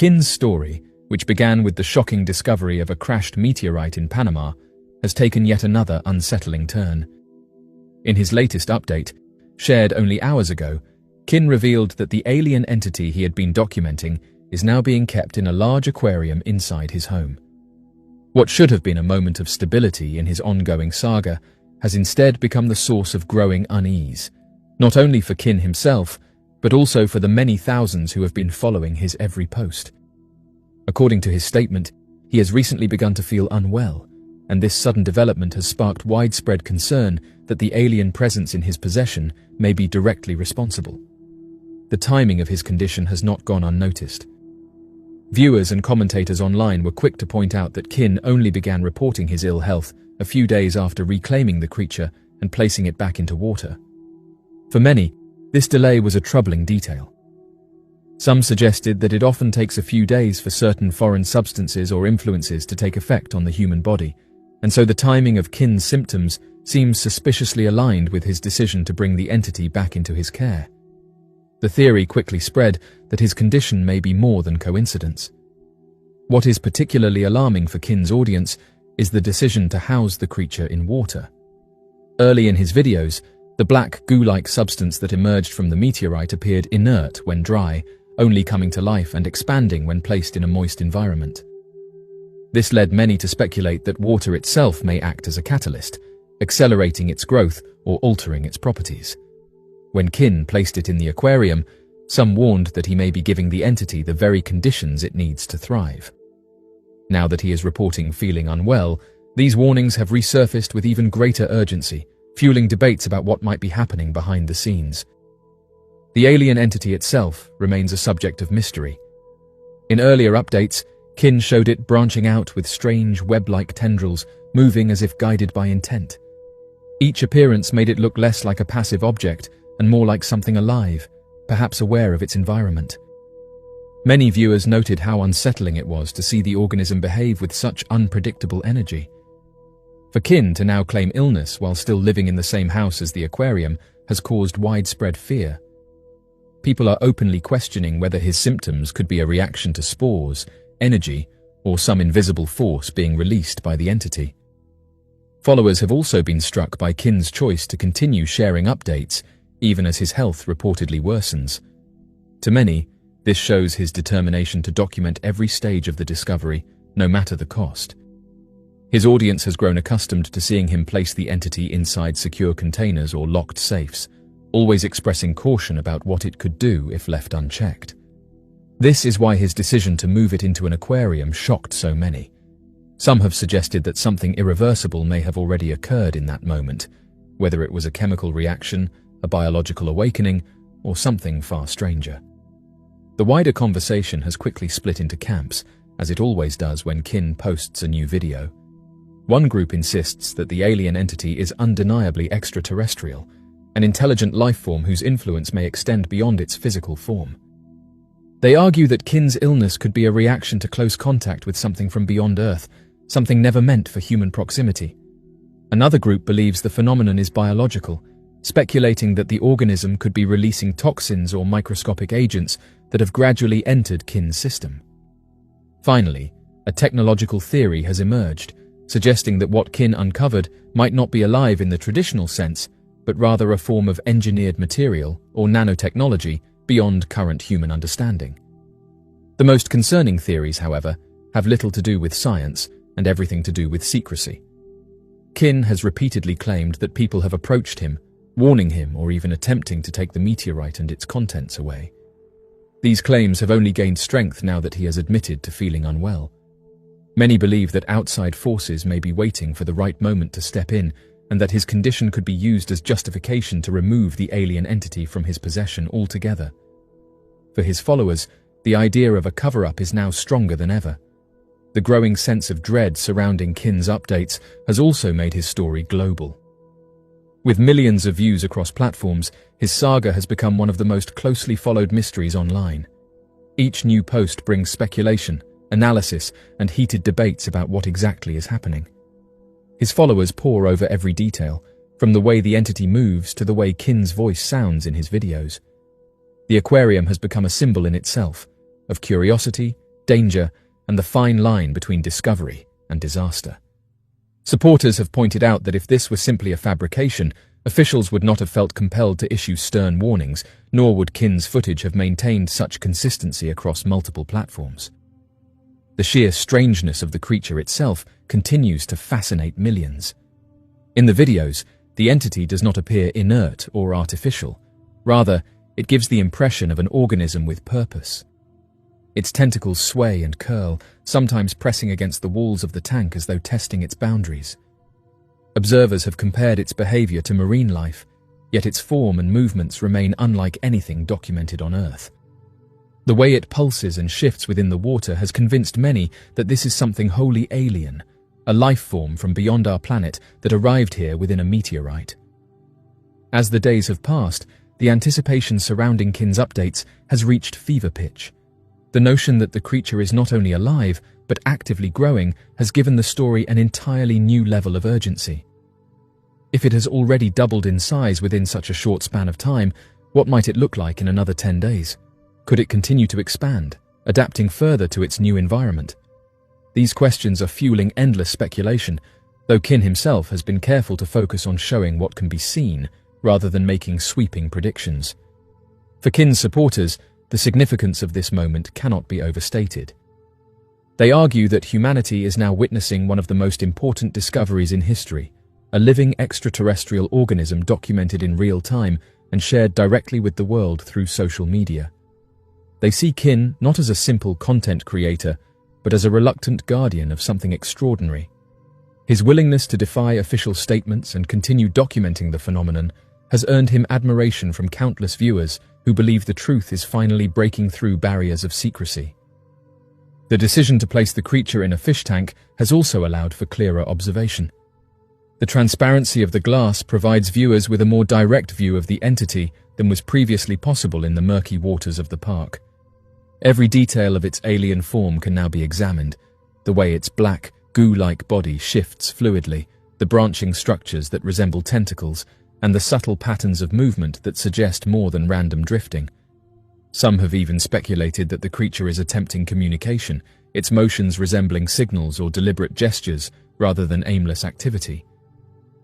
Kin's story, which began with the shocking discovery of a crashed meteorite in Panama, has taken yet another unsettling turn. In his latest update, shared only hours ago, Kin revealed that the alien entity he had been documenting is now being kept in a large aquarium inside his home. What should have been a moment of stability in his ongoing saga has instead become the source of growing unease, not only for Kin himself, but also for the many thousands who have been following his every post. According to his statement, he has recently begun to feel unwell, and this sudden development has sparked widespread concern that the alien presence in his possession may be directly responsible. The timing of his condition has not gone unnoticed. Viewers and commentators online were quick to point out that Kin only began reporting his ill health a few days after reclaiming the creature and placing it back into water. For many, this delay was a troubling detail. Some suggested that it often takes a few days for certain foreign substances or influences to take effect on the human body, and so the timing of Kin's symptoms seems suspiciously aligned with his decision to bring the entity back into his care. The theory quickly spread that his condition may be more than coincidence. What is particularly alarming for Kin's audience is the decision to house the creature in water. Early in his videos, the black goo-like substance that emerged from the meteorite appeared inert when dry, only coming to life and expanding when placed in a moist environment. This led many to speculate that water itself may act as a catalyst, accelerating its growth or altering its properties. When Kin placed it in the aquarium, some warned that he may be giving the entity the very conditions it needs to thrive. Now that he is reporting feeling unwell, these warnings have resurfaced with even greater urgency, fueling debates about what might be happening behind the scenes. The alien entity itself remains a subject of mystery. In earlier updates, Kin showed it branching out with strange web-like tendrils, moving as if guided by intent. Each appearance made it look less like a passive object and more like something alive, perhaps aware of its environment. Many viewers noted how unsettling it was to see the organism behave with such unpredictable energy. For Kin to now claim illness while still living in the same house as the aquarium has caused widespread fear. People are openly questioning whether his symptoms could be a reaction to spores, energy, or some invisible force being released by the entity. Followers have also been struck by Kin's choice to continue sharing updates, even as his health reportedly worsens. To many, this shows his determination to document every stage of the discovery, no matter the cost. His audience has grown accustomed to seeing him place the entity inside secure containers or locked safes, always expressing caution about what it could do if left unchecked. This is why his decision to move it into an aquarium shocked so many. Some have suggested that something irreversible may have already occurred in that moment, whether it was a chemical reaction, a biological awakening, or something far stranger. The wider conversation has quickly split into camps, as it always does when Kin posts a new video. One group insists that the alien entity is undeniably extraterrestrial, an intelligent life form whose influence may extend beyond its physical form. They argue that Kin's illness could be a reaction to close contact with something from beyond Earth, something never meant for human proximity. Another group believes the phenomenon is biological, speculating that the organism could be releasing toxins or microscopic agents that have gradually entered Kin's system. Finally, a technological theory has emerged, suggesting that what Kin uncovered might not be alive in the traditional sense, but rather a form of engineered material or nanotechnology beyond current human understanding. The most concerning theories, however, have little to do with science and everything to do with secrecy. Kin has repeatedly claimed that people have approached him, warning him or even attempting to take the meteorite and its contents away. These claims have only gained strength now that he has admitted to feeling unwell. Many believe that outside forces may be waiting for the right moment to step in, and that his condition could be used as justification to remove the alien entity from his possession altogether. For his followers, the idea of a cover-up is now stronger than ever. The growing sense of dread surrounding Kin's updates has also made his story global. With millions of views across platforms, his saga has become one of the most closely followed mysteries online. Each new post brings speculation, analysis, and heated debates about what exactly is happening. His followers pore over every detail, from the way the entity moves to the way Kin's voice sounds in his videos. The aquarium has become a symbol in itself, of curiosity, danger, and the fine line between discovery and disaster. Supporters have pointed out that if this were simply a fabrication, officials would not have felt compelled to issue stern warnings, nor would Kin's footage have maintained such consistency across multiple platforms. The sheer strangeness of the creature itself continues to fascinate millions. In the videos, the entity does not appear inert or artificial. Rather, it gives the impression of an organism with purpose. Its tentacles sway and curl, sometimes pressing against the walls of the tank as though testing its boundaries. Observers have compared its behavior to marine life, yet its form and movements remain unlike anything documented on Earth. The way it pulses and shifts within the water has convinced many that this is something wholly alien, a life form from beyond our planet that arrived here within a meteorite. As the days have passed, the anticipation surrounding Kin's updates has reached fever pitch. The notion that the creature is not only alive, but actively growing, has given the story an entirely new level of urgency. If it has already doubled in size within such a short span of time, what might it look like in another 10 days? Could it continue to expand, adapting further to its new environment? These questions are fueling endless speculation, though Kin himself has been careful to focus on showing what can be seen, rather than making sweeping predictions. For Kin's supporters, the significance of this moment cannot be overstated. They argue that humanity is now witnessing one of the most important discoveries in history, a living extraterrestrial organism documented in real time and shared directly with the world through social media. They see Kin not as a simple content creator, but as a reluctant guardian of something extraordinary. His willingness to defy official statements and continue documenting the phenomenon has earned him admiration from countless viewers who believe the truth is finally breaking through barriers of secrecy. The decision to place the creature in a fish tank has also allowed for clearer observation. The transparency of the glass provides viewers with a more direct view of the entity than was previously possible in the murky waters of the park. Every detail of its alien form can now be examined, the way its black, goo-like body shifts fluidly, the branching structures that resemble tentacles, and the subtle patterns of movement that suggest more than random drifting. Some have even speculated that the creature is attempting communication, its motions resembling signals or deliberate gestures rather than aimless activity.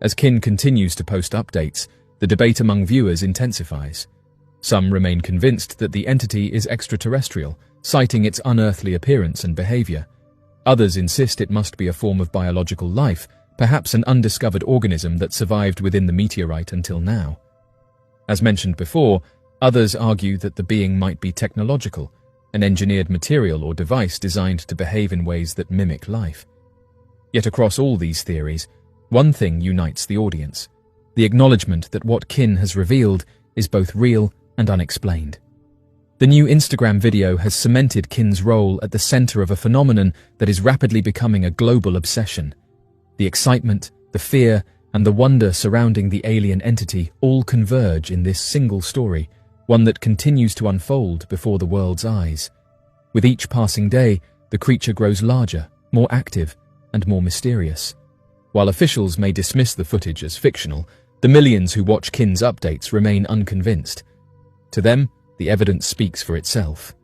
As Kin continues to post updates, the debate among viewers intensifies. Some remain convinced that the entity is extraterrestrial, citing its unearthly appearance and behavior. Others insist it must be a form of biological life, perhaps an undiscovered organism that survived within the meteorite until now. As mentioned before, others argue that the being might be technological, an engineered material or device designed to behave in ways that mimic life. Yet across all these theories, one thing unites the audience: the acknowledgement that what Kin has revealed is both real and unexplained. The new Instagram video has cemented Kin's role at the center of a phenomenon that is rapidly becoming a global obsession. The excitement, the fear, and the wonder surrounding the alien entity all converge in this single story, one that continues to unfold before the world's eyes. With each passing day, the creature grows larger, more active, and more mysterious. While officials may dismiss the footage as fictional, the millions who watch Kin's updates remain unconvinced. To them, the evidence speaks for itself.